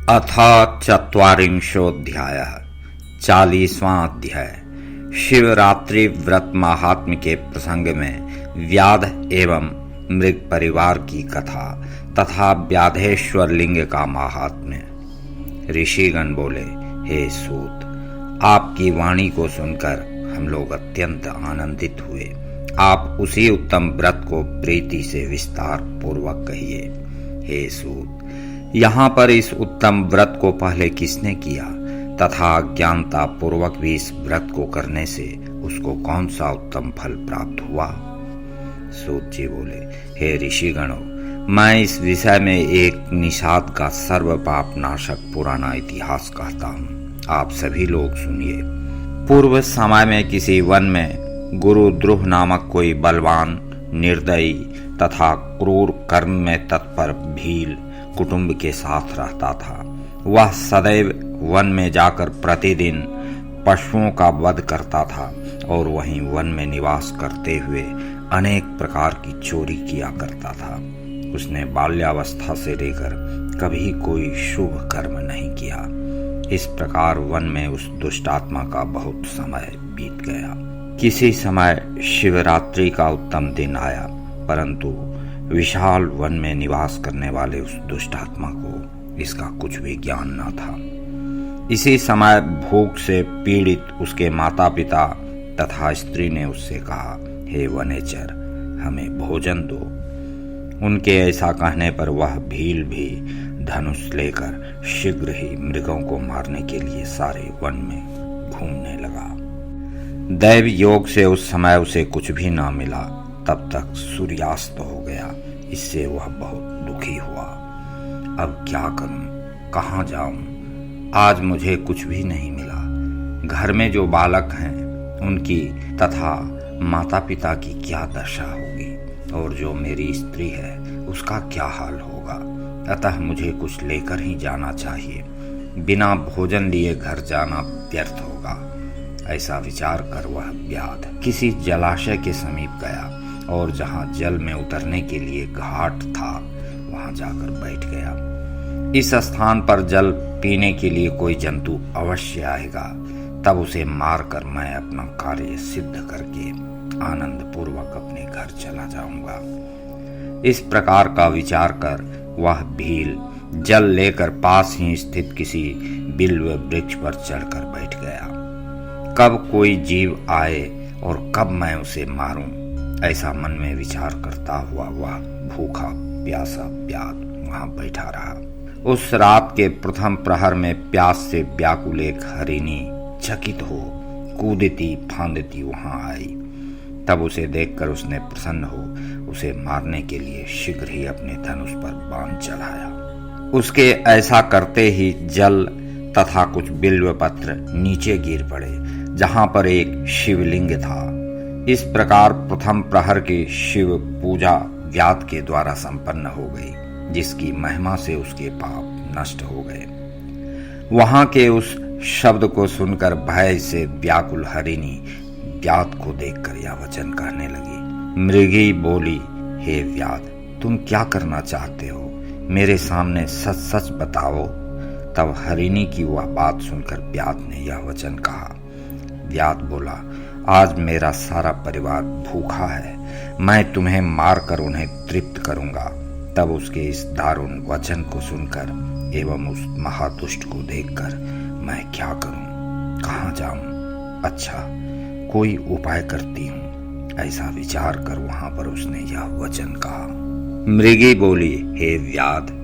अथ चत्वारिंशोऽध्यायः 40वां अध्याय। शिवरात्रि व्रत महात्म्य के प्रसंग में व्याध एवं मृग परिवार की कथा तथा व्याधेश्वर लिंग का महात्म्य। ऋषिगण बोले, हे सूत, आपकी वाणी को सुनकर हम लोग अत्यंत आनंदित हुए। आप उसी उत्तम व्रत को प्रीति से विस्तार पूर्वक कहिए। हे सूत, यहाँ पर इस उत्तम व्रत को पहले किसने किया तथा ज्ञानता पूर्वक भी इस व्रत को करने से उसको कौन सा उत्तम फल प्राप्त हुआ? सूत जी बोले, हे ऋषिगणों, मैं इस विषय में एक निषाद का सर्व पाप नाशक पुराना इतिहास कहता हूँ। आप सभी लोग सुनिए। पूर्व समय में किसी वन में गुरु द्रुह नामक कोई बलवान, निर्दयी तथा क्रूर कर्म में तत्पर भील कुटुंब के साथ रहता था। वह सदैव वन में जाकर प्रतिदिन पशुओं का वध करता था और वहीं वन में निवास करते हुए अनेक प्रकार की चोरी किया करता था। उसने बाल्यावस्था से लेकर कभी कोई शुभ कर्म नहीं किया। इस प्रकार वन में उस दुष्टात्मा का बहुत समय बीत गया। किसी समय शिवरात्रि का उत्तम दिन आया, परंतु विशाल वन में निवास करने वाले उस दुष्टात्मा को इसका कुछ भी ज्ञान न था। इसी समय भूख से पीड़ित उसके माता पिता तथा स्त्री ने उससे कहा, हे वनेचर, हमें भोजन दो। उनके ऐसा कहने पर वह भील भी धनुष लेकर शीघ्र ही मृगों को मारने के लिए सारे वन में घूमने लगा। दैव योग से उस समय उसे कुछ भी न मिला। तब तक सूर्यास्त हो गया। इससे वह बहुत दुखी हुआ। अब क्या करूं, कहाँ जाऊं? आज मुझे कुछ भी नहीं मिला। घर में जो बालक हैं उनकी तथा माता पिता की क्या दशा होगी, और जो मेरी स्त्री है उसका क्या हाल होगा। अतः मुझे कुछ लेकर ही जाना चाहिए। बिना भोजन लिए घर जाना व्यर्थ होगा। ऐसा विचार कर वह व्याध किसी जलाशय के समीप गया और जहां जल में उतरने के लिए घाट था वहां जाकर बैठ गया। इस स्थान पर जल पीने के लिए कोई जंतु अवश्य आएगा, तब उसे मारकर मैं अपना कार्य सिद्ध करके आनंद पूर्वक अपने घर चला जाऊंगा। इस प्रकार का विचार कर वह भील जल लेकर पास ही स्थित किसी बिल्व वृक्ष पर चढ़कर बैठ गया। कब कोई जीव आए और कब मैं उसे मारूं, ऐसा मन में विचार करता हुआ वह भूखा प्यासा व्याध वहां बैठा रहा। उस रात के प्रथम प्रहर में प्यास से व्याकुल एक हरिणी चकित हो कूदती फांदती वहां आई। तब उसे देखकर उसने प्रसन्न हो उसे मारने के लिए शीघ्र ही अपने धनुष पर बाण चलाया। उसके ऐसा करते ही जल तथा कुछ बिल्व पत्र नीचे गिर पड़े, जहां पर एक शिवलिंग था। इस प्रकार प्रथम प्रहर की शिव पूजा व्याध के द्वारा संपन्न हो गई, जिसकी महिमा से उसके पाप नष्ट हो गए। वहां के उस शब्द को सुनकर भय से व्याकुल हरिणी व्याध को देखकर यह वचन कहने लगी। मृगी बोली, हे व्याध, तुम क्या करना चाहते हो? मेरे सामने सच सच बताओ। तब हरिणी की वह बात सुनकर व्याध ने यह वचन कहा। व्याध बोला, आज मेरा सारा परिवार भूखा है। मैं तुम्हें मारकर उन्हें तृप्त करूंगा। तब उसके इस दारुण वचन को सुनकर एवं उस महादुष्ट को देखकर मैं क्या करूं, कहाँ जाऊं? अच्छा, कोई उपाय करती हूं। ऐसा विचार कर वहां पर उसने यह वचन कहा। मृगी बोली, हे व्याध,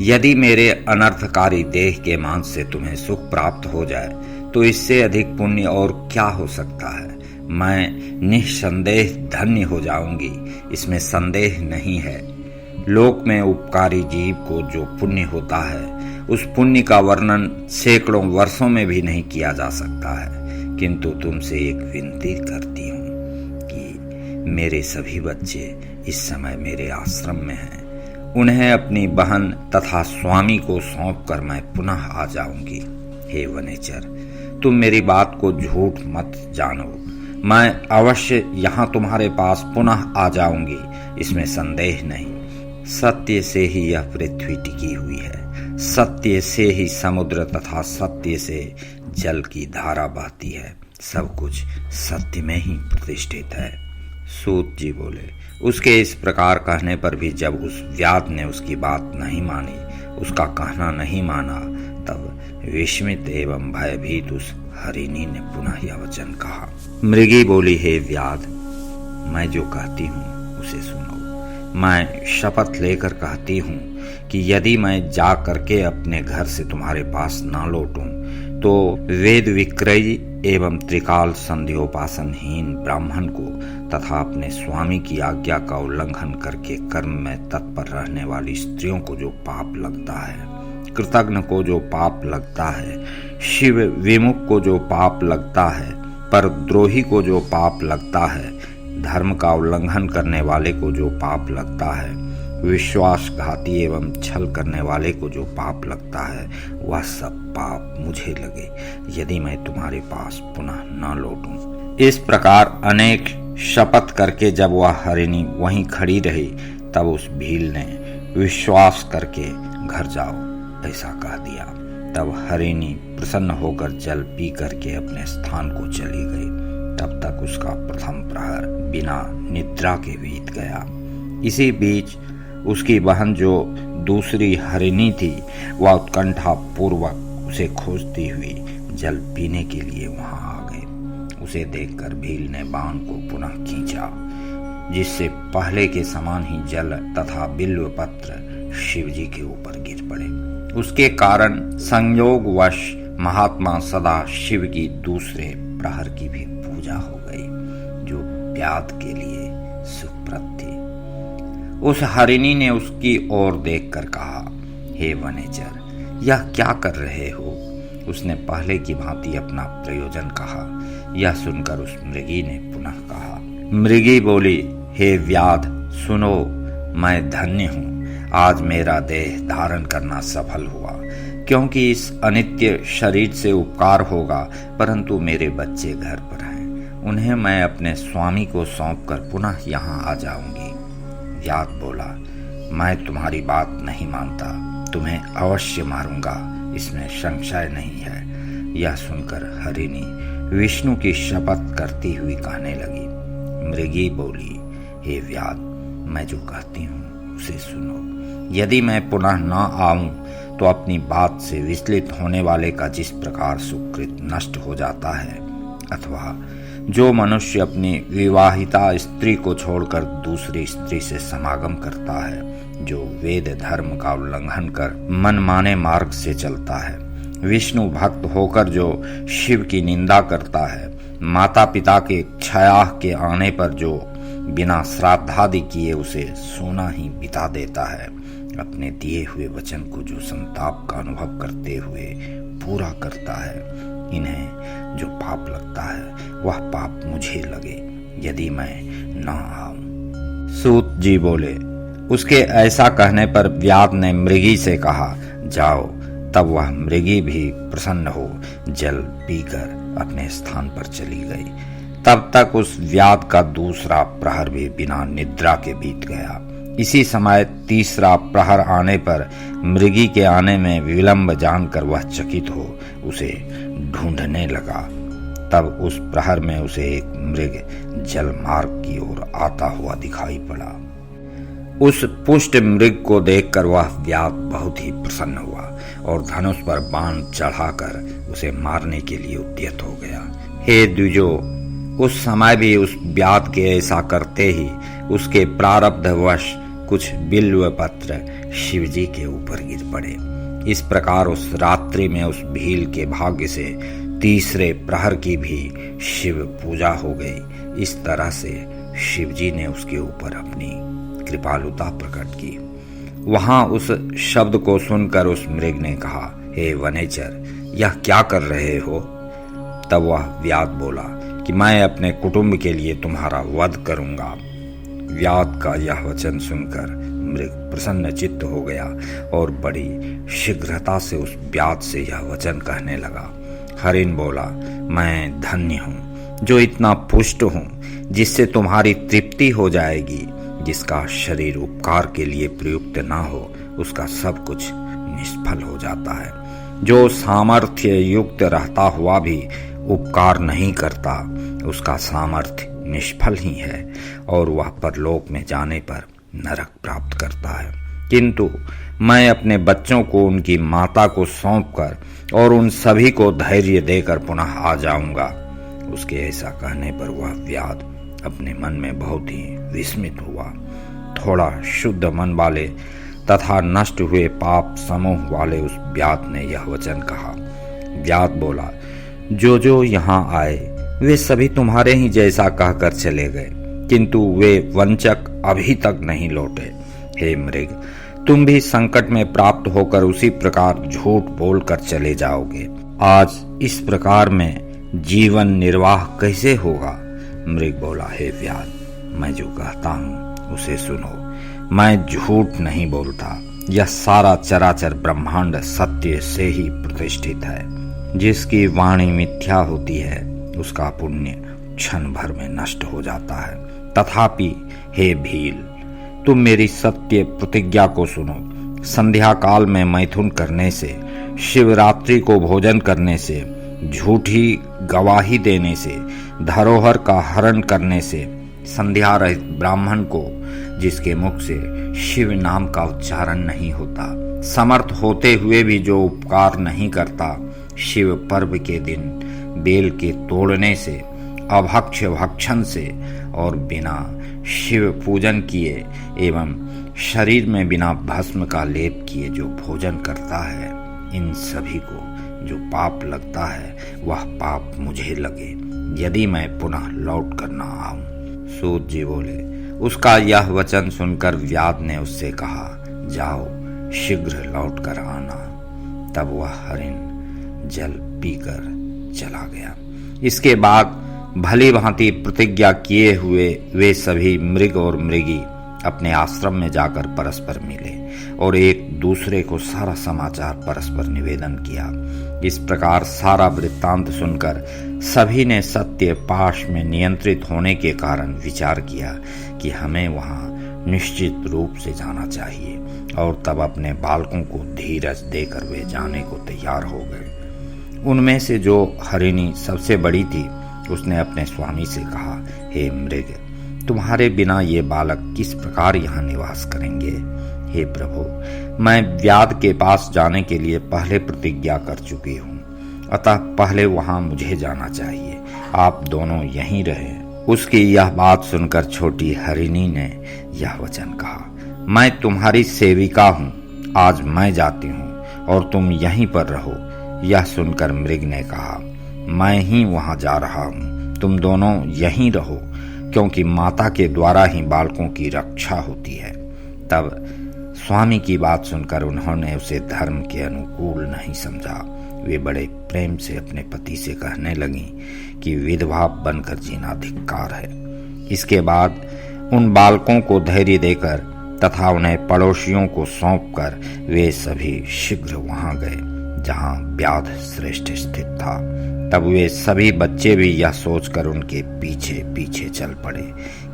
यदि मेरे अनर्थकारी देह के मांस से तुम्हें सुख प्राप्त हो जाए तो इससे अधिक पुण्य और क्या हो सकता है। मैं निःसंदेह धन्य हो जाऊंगी, इसमें संदेह नहीं है। लोक में उपकारी जीव को जो पुण्य होता है उस पुण्य का वर्णन सैकड़ों वर्षों में भी नहीं किया जा सकता है। किंतु तुमसे एक विनती करती हूँ कि मेरे सभी बच्चे इस समय मेरे आश्रम में हैं। उन्हें अपनी बहन तथा स्वामी को सौंपकर मैं पुनः आ जाऊंगी। हे वनेचर, तुम मेरी बात को झूठ मत जानो। मैं अवश्य यहाँ तुम्हारे पास पुनः आ जाऊंगी, इसमें संदेह नहीं। सत्य से ही यह पृथ्वी टिकी हुई है। सत्य से ही समुद्र तथा सत्य से जल की धारा बहती है। सब कुछ सत्य में ही प्रतिष्ठित है। सूत जी बोले, उसके इस प्रकार कहने पर भी जब उस व्याध ने उसकी बात नहीं मानी, उसका कहना नहीं माना, तब विस्मित एवं भयभीत उस हरिणी ने पुनः यह वचन कहा। मृगी बोली, हे व्याध, मैं जो कहती हूँ उसे सुनो। मैं शपथ लेकर कहती हूँ कि यदि मैं जा करके अपने घर से तुम्हारे पास ना लौटूं, तो वेद विक्रयी एवं त्रिकाल संध्योपासनहीन ब्राह्मण को तथा अपने स्वामी की आज्ञा का उल्लंघन करके कर्म में तत्पर रहने वाली स्त्रियों को जो पाप लगता है, कृतघ्न को जो पाप लगता है, शिव विमुख को जो पाप लगता है, परद्रोही को जो पाप लगता है, धर्म का उल्लंघन करने वाले को जो पाप लगता है, विश्वासघाती एवं छल करने वाले को जो पाप लगता है, वह सब पाप मुझे लगे यदि मैं तुम्हारे पास पुनः न लौटूं। इस प्रकार अनेक शपथ करके जब वह हरिणी वहीं खड़ी रही, तब उस भील ने विश्वास करके घर जाओ ऐसा कह दिया। तब हरिणी प्रसन्न होकर जल पी करके अपने स्थान को चली गई। तब तक उसका प्रथम प्रहर बिना निद्रा के बीत गया। इसी बीच उसकी बहन जो दूसरी हरिणी थी, वह उत्कंठा पूर्वक उसे खोजती हुई जल पीने के लिए वहां आ गई। उसे देखकर भील ने बाण को पुनः खींचा, जिससे पहले के समान ही जल तथा बिल्व पत्र शिवजी के ऊपर गिर पड़े। उसके कारण संयोगवश महात्मा सदा शिव की दूसरे प्रहर की भी पूजा हो गई, जो व्याध के लिए सुप्रद थी। उस हरिणी ने उसकी ओर देखकर कहा, हे वनेचर, यह क्या कर रहे हो? उसने पहले की भांति अपना प्रयोजन कहा। यह सुनकर उस मृगी ने पुनः कहा। मृगी बोली, हे व्याध, सुनो, मैं धन्य हूँ। आज मेरा देह धारण करना सफल हुआ, क्योंकि इस अनित्य शरीर से उपकार होगा, परंतु मेरे बच्चे घर पर हैं। उन्हें मैं अपने स्वामी को सौंपकर पुनः यहाँ आ जाऊंगी। व्याध बोला, मैं तुम्हारी बात नहीं मानता, तुम्हें अवश्य मारूंगा, इसमें संशय नहीं है। यह सुनकर हरिणी विष्णु की शपथ करती हुई कहने लगी। मृगी बोली, हे व्याध, मैं जो कहती हूँ उसे सुनो। यदि मैं पुनः न आऊं, तो अपनी बात से विचलित होने वाले का जिस प्रकार सुकृत नष्ट हो जाता है, अथवा जो मनुष्य अपनी विवाहिता स्त्री को छोड़कर दूसरी स्त्री से समागम करता है, जो वेद धर्म का उल्लंघन कर मनमाने मार्ग से चलता है, विष्णु भक्त होकर जो शिव की निंदा करता है, माता पिता के क्षयाह के आने पर जो बिना श्राद्धादि किए उसे सोना ही बिता देता है, अपने दिए हुए वचन को जो संताप का अनुभव करते हुए पूरा करता है, इन्हें जो पाप लगता है वह पाप मुझे लगे यदि मैं न आऊं। सूत जी बोले, उसके ऐसा कहने पर व्याध ने मृगी से कहा, जाओ। तब वह मृगी भी प्रसन्न हो जल पीकर अपने स्थान पर चली गई। तब तक उस व्याध का दूसरा प्रहर भी बिना निद्रा के बीत गया। इसी समय तीसरा प्रहर आने पर मृगी के आने में विलंब जानकर वह चकित हो उसे ढूंढने लगा। तब उस प्रहर में उसे एक मृग जल मार्ग की ओर आता हुआ दिखाई पड़ा। उस पुष्ट मृग को देखकर वह व्याध बहुत ही प्रसन्न हुआ और धनुष पर बाण चढ़ाकर उसे मारने के लिए उद्यत हो गया। हे द्विजो, उस समय भी उस व्याध के ऐसा करते ही उसके प्रारब्धवश कुछ बिल्व पत्र शिवजी के ऊपर गिर पड़े। इस प्रकार उस रात्रि में उस भील के भाग्य से तीसरे प्रहर की भी शिव पूजा हो गई। इस तरह से शिवजी ने उसके ऊपर अपनी कृपालुता प्रकट की। वहां उस शब्द को सुनकर उस मृग ने कहा, हे वनेचर, यह क्या कर रहे हो? तब वह व्याध बोला कि मैं अपने कुटुंब के लिए तुम्हारा वध करूंगा। व्याध का यह वचन सुनकर मृग प्रसन्न चित्त हो गया और बड़ी शीघ्रता से उस व्याध से यह वचन कहने लगा। हरिण बोला, मैं धन्य हूँ जो इतना पुष्ट हूँ जिससे तुम्हारी तृप्ति हो जाएगी। जिसका शरीर उपकार के लिए प्रयुक्त ना हो उसका सब कुछ निष्फल हो जाता है। जो सामर्थ्य युक्त रहता हुआ भी उपकार नहीं करता, उसका सामर्थ्य निष्फल ही है और वह परलोक में जाने पर नरक प्राप्त करता है। किंतु मैं अपने बच्चों को उनकी माता को सौंपकर और उन सभी को धैर्य देकर पुनः आ जाऊंगा। उसके ऐसा कहने पर वह व्याध अपने मन में बहुत ही विस्मित हुआ। थोड़ा शुद्ध मन वाले तथा नष्ट हुए पाप समूह वाले उस व्याध ने यह वचन कहा। व्याध बोला, जो यहाँ आए वे सभी तुम्हारे ही जैसा कहकर चले गए, किंतु वे वंचक अभी तक नहीं लौटे। हे मृग, तुम भी संकट में प्राप्त होकर उसी प्रकार झूठ बोलकर चले जाओगे। आज इस प्रकार में जीवन निर्वाह कैसे होगा? मृग बोला, हे व्याध, मैं जो कहता हूँ उसे सुनो। मैं झूठ नहीं बोलता। यह सारा चराचर ब्रह्मांड सत्य से ही प्रतिष्ठित है। जिसकी वाणी मिथ्या होती है उसका पुण्य क्षण भर में नष्ट हो जाता है। तथापि हे भील, तुम मेरी सत्य प्रतिज्ञा को सुनो। संध्या काल में मैथुन करने से, शिवरात्रि को भोजन करने से, झूठी गवाही देने से, धरोहर का हरण करने से, संध्या रहित ब्राह्मण को जिसके मुख से शिव नाम का उच्चारण नहीं होता, समर्थ होते हुए भी जो उपकार नहीं करता, शिव पर्व के दिन बेल के तोड़ने से, अभक्ष्य भक्षण से और बिना शिव पूजन किए एवं शरीर में बिना भस्म का लेप किए जो भोजन करता है, इन सभी को जो पाप लगता है वह पाप मुझे लगे यदि मैं पुनः लौट कर न आऊं। सूत जी बोले, उसका यह वचन सुनकर व्याध ने उससे कहा, जाओ शीघ्र लौट कर आना। तब वह हरिण जल पीकर चला गया। इसके बाद भली भांति प्रतिज्ञा किए हुए वे सभी मृग और मृगी अपने आश्रम में जाकर परस्पर मिले और एक दूसरे को सारा समाचार परस्पर निवेदन किया। इस प्रकार सारा वृत्तांत सुनकर सभी ने सत्य पाश में नियंत्रित होने के कारण विचार किया कि हमें वहां निश्चित रूप से जाना चाहिए, और तब अपने बालकों को धीरज देकर वे जाने को तैयार हो गए। उनमें से जो हरिणी सबसे बड़ी थी उसने अपने स्वामी से कहा, हे मृग, तुम्हारे बिना ये बालक किस प्रकार यहाँ निवास करेंगे? हे प्रभु, मैं व्याध के पास जाने के लिए पहले प्रतिज्ञा कर चुकी हूँ, अतः पहले वहां मुझे जाना चाहिए। आप दोनों यहीं रहे। उसकी यह बात सुनकर छोटी हरिणी ने यह वचन कहा, मैं तुम्हारी सेविका हूँ, आज मैं जाती हूँ और तुम यहीं पर रहो। यह सुनकर मृग ने कहा, मैं ही वहां जा रहा हूँ, तुम दोनों यहीं रहो, क्योंकि माता के द्वारा ही बालकों की रक्षा होती है। तब स्वामी की बात सुनकर उन्होंने उसे धर्म के अनुकूल नहीं समझा। वे बड़े प्रेम से अपने पति से कहने लगी कि विधवा बनकर जीना धिक्कार है। इसके बाद उन बालकों को धैर्य देकर तथा उन्हें पड़ोसियों को सौंपकर वे सभी शीघ्र वहां गए जहां व्याध श्रेष्ठ स्थित था। तब वे सभी बच्चे भी यह सोचकर उनके पीछे पीछे चल पड़े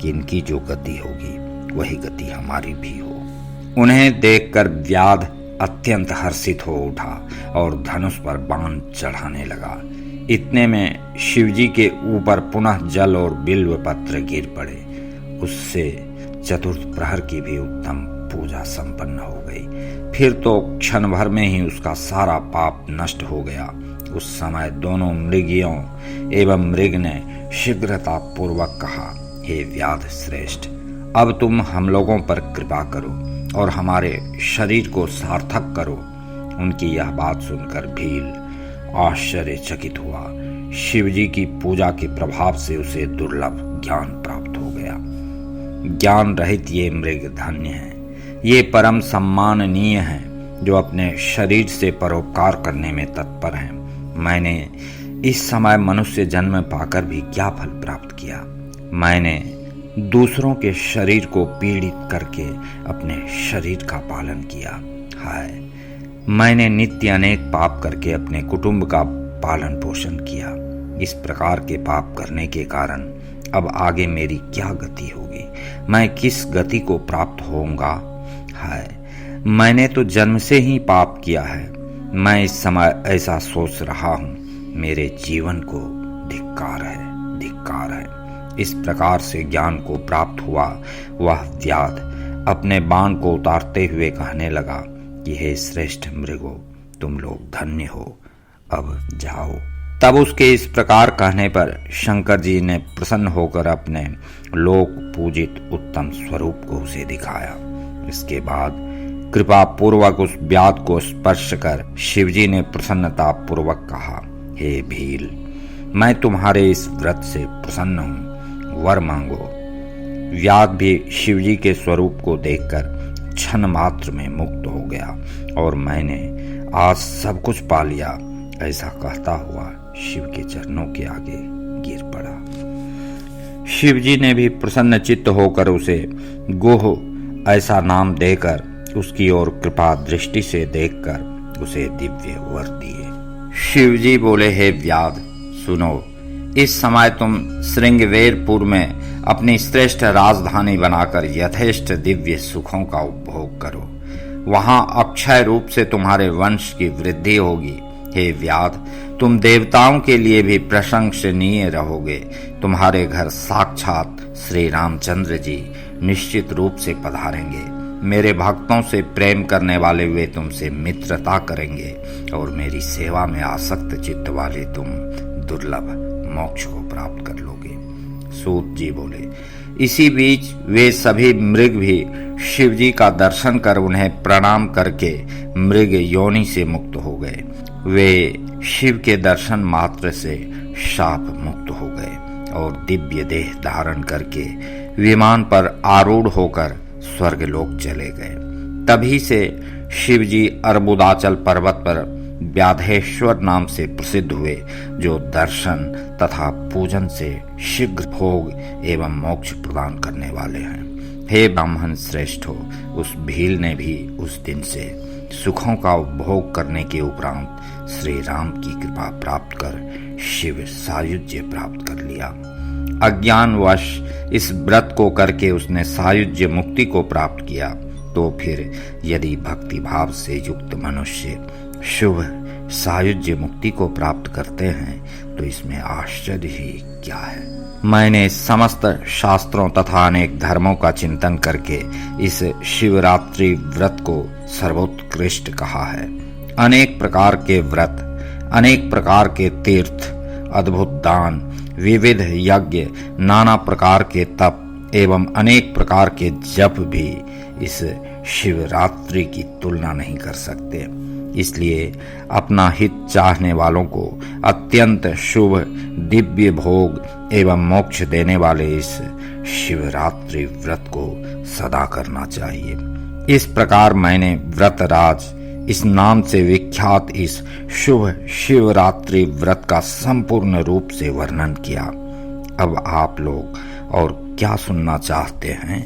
कि इनकी जो गति होगी वही गति हमारी भी हो। उन्हें देखकर व्याध अत्यंत हर्षित हो उठा और धनुष पर बाण चढ़ाने लगा। इतने में शिवजी के ऊपर पुनः जल और बिल्व पत्र गिर पड़े। उससे चतुर्थ प्रहर की भी उत्तम पूजा संपन्न हो गई। फिर तो क्षण भर में ही उसका सारा पाप नष्ट हो गया। उस समय दोनों मृगियों एवं मृग ने शीघ्रता पूर्वक कहा, हे व्याध श्रेष्ठ, अब तुम हम लोगों पर कृपा करो और हमारे शरीर को सार्थक करो। उनकी यह बात सुनकर भील आश्चर्यचकित हुआ। शिवजी की पूजा के प्रभाव से उसे दुर्लभ ज्ञान प्राप्त हो गया। ज्ञान रहित ये मृग धन्य हैं। ये परम सम्माननीय हैं जो अपने शरीर से परोपकार करने में तत्पर हैं। मैंने इस समय मनुष्य जन्म पाकर भी क्या फल प्राप्त किया? मैंने दूसरों के शरीर को पीड़ित करके अपने शरीर का पालन किया। हाय, मैंने नित्य अनेक पाप करके अपने कुटुंब का पालन पोषण किया। इस प्रकार के पाप करने के कारण अब आगे मेरी क्या गति होगी? मैं किस गति को प्राप्त होऊंगा? हाय, मैंने तो जन्म से ही पाप किया है। मैं इस समय ऐसा सोच रहा हूँ, मेरे जीवन को धिक्कार है, धिक्कार है। इस प्रकार से ज्ञान को प्राप्त हुआ वह व्याध अपने बाण को उतारते हुए कहने लगा कि हे श्रेष्ठ मृगो, तुम लोग धन्य हो, अब जाओ। तब उसके इस प्रकार कहने पर शंकर जी ने प्रसन्न होकर अपने लोक पूजित उत्तम स्वरूप को उसे दिखाया। इसके बाद कृपा पूर्वक उस व्याध को स्पर्श कर शिवजी ने प्रसन्नता पूर्वक कहा, हे भील, मैं तुम्हारे इस व्रत से प्रसन्न हूँ, वर मांगो। व्याध भी शिवजी के स्वरूप को देखकर क्षण मात्र में मुक्त हो गया और मैंने आज सब कुछ पा लिया, ऐसा कहता हुआ शिव के चरणों के आगे गिर पड़ा। शिवजी ने भी प्रसन्न चित्त होकर उसे गोह ऐसा नाम देकर उसकी ओर कृपा दृष्टि से देखकर उसे दिव्य वर दिए। शिवजी बोले, हे व्याध, सुनो, इस समय तुम श्रृंगवेरपुर में अपनी श्रेष्ठ राजधानी बनाकर यथेष्ट दिव्य सुखों का उपभोग करो। वहां अक्षय रूप से तुम्हारे वंश की वृद्धि होगी। हे व्याध, तुम देवताओं के लिए भी प्रशंसनीय रहोगे। तुम्हारे घर साक्षात श्री रामचंद्र जी निश्चित रूप से पधारेंगे। मेरे भक्तों से प्रेम करने वाले वे तुमसे मित्रता करेंगे और मेरी सेवा में आसक्त चित्त वाले तुम दुर्लभ मोक्ष को प्राप्त कर लोगे। सूत जी बोले, इसी बीच वे सभी मृग भी शिवजी का दर्शन कर उन्हें प्रणाम करके मृग योनि से मुक्त हो गए। वे शिव के दर्शन मात्र से शाप मुक्त हो गए और दिव्य देह धारण करके विमान पर आरूढ़ होकर स्वर्गलोक चले गए। तभी से शिवजी अर्बुदाचल पर्वत पर व्याधेश्वर नाम से प्रसिद्ध हुए, जो दर्शन तथा पूजन से शीघ्र भोग एवं मोक्ष प्रदान करने वाले हैं। हे ब्राह्मण श्रेष्ठो, उस भील ने भी उस दिन से सुखों का उपभोग करने के उपरांत श्री राम की कृपा प्राप्त कर शिव सायुज्य प्राप्त कर लिया। अज्ञानवश इस व्रत को करके उसने सायुज्य मुक्ति को प्राप्त किया। तो फिर यदि भक्ति भाव से युक्त मनुष्य शुभ सायुज्य मुक्ति को प्राप्त करते हैं तो इसमें आश्चर्य ही क्या है। मैंने समस्त शास्त्रों तथा अनेक धर्मों का चिंतन करके इस शिवरात्रि व्रत को सर्वोत्कृष्ट कहा है। अनेक प्रकार के व्रत, अनेक प्रकार के तीर्थ, अद्भुत दान, विविध यज्ञ, नाना प्रकार के तप एवं अनेक प्रकार के जप भी इस शिवरात्रि की तुलना नहीं कर सकते। इसलिए अपना हित चाहने वालों को अत्यंत शुभ दिव्य भोग एवं मोक्ष देने वाले इस शिवरात्रि व्रत को सदा करना चाहिए। इस प्रकार मैंने व्रतराज इस नाम से विख्यात इस शुभ शिवरात्रि व्रत का संपूर्ण रूप से वर्णन किया। अब आप लोग और क्या सुनना चाहते हैं?